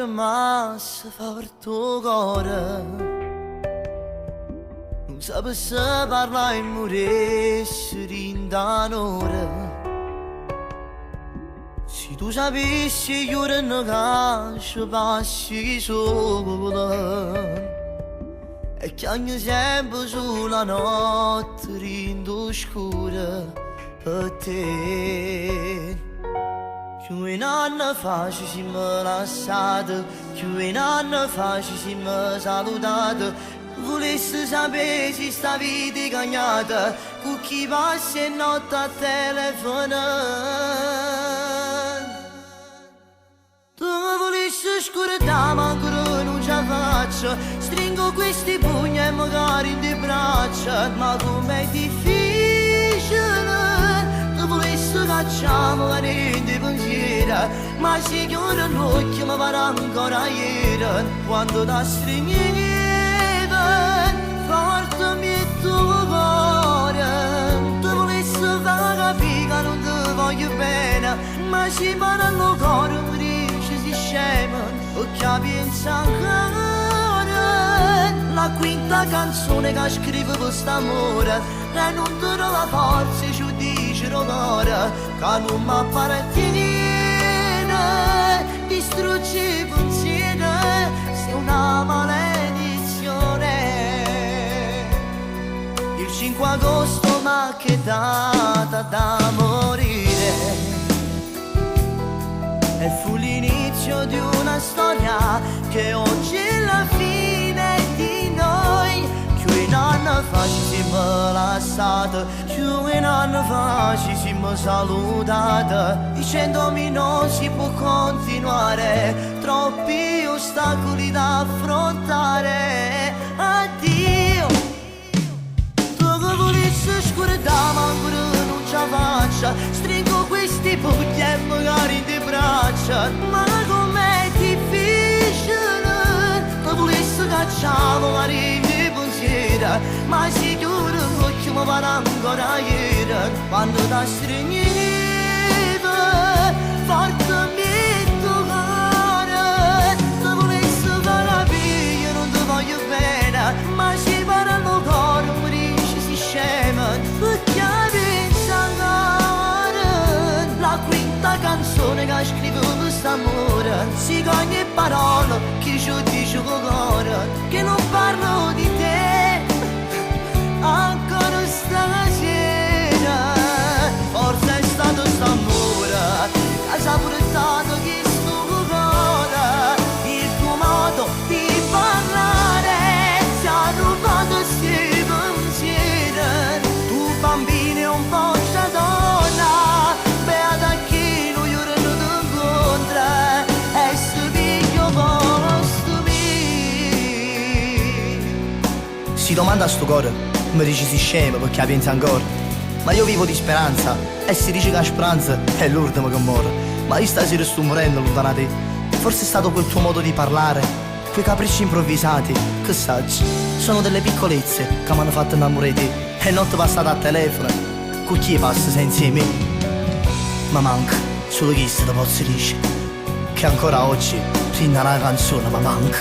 rimasto forte cuore, non sapesse parlare e morisse rindanore. Se tu sapessi io non cascio passi solo, e chiami sempre sulla notte rindo scura per te. Più un anno fa ci siamo lasciati, più un anno fa ci siamo salutati. Volessi sapere se sta vita è cagnata, con chi passa e notte a telefonare. Tu volessi scordare ma ancora non ce la faccio, stringo questi pugni e magari in braccia, ma com'è difficile. Tu volessi cacciamo la niente pensiero, ma si chiude l'occhio mi pare ancora ieri, quando ti stringevo forte mi tuo cuore. Tu volessi far capire che non ti voglio bene, ma si parlano cuore mi dice si scema, o che pensa ancora. La quinta canzone che scrivo per st'amore, e non ti do la forza ci dice l'ora, che non mi appartiene. Distruggi i pensieri, sei una maledizione. Il 5 agosto ma che data da morire, e fu l'inizio di una storia che oggi è la fine di noi. Più un anno fa ci siamo lasciati, più un anno fa ci siamo salutati, dicendomi non si può continuare, troppi ostacoli da affrontare. Addio, tu che volessi scordare ma ancora non ce la faccio, stringo questi pugni e magari ti braccia, ma com'è difficile. Tu volessi cacciamo la rime pensiero, ma si chiude l'occhio mi pare ancora ieri, quando ti stringevo forte mi tuo cuore. Tu volessi far capire non ti voglio bene, ma si parlano cuore mi dice si scema, perché pensa ancora. La quinta canzone che scrivo per st'amore, si ogni parola che ci dice con cuore, che non parlo di te ancora stasera. Forse è stato st'amore che ci ha portato chi sto cuore, il tuo modo di parlare si ha rubato sti pensieri. Tu bambino e un po' c'è donna, beata chi lo giorno ti incontra, e sto figlio posto mio. Si domanda a sto cuore, mi dici si scema perché la pensa ancora, ma io vivo di speranza e si dice che la speranza è l'ultima che muore. Ma io stasera sto morendo lontano da te, forse è stato quel tuo modo di parlare, quei capricci improvvisati, che saggi, sono delle piccolezze che mi hanno fatto innamorare di te. E notte passata a telefono, con chi passa senza me? Ma manca, solo chi se lo posso dire, che ancora oggi, finna la canzone, ma manca.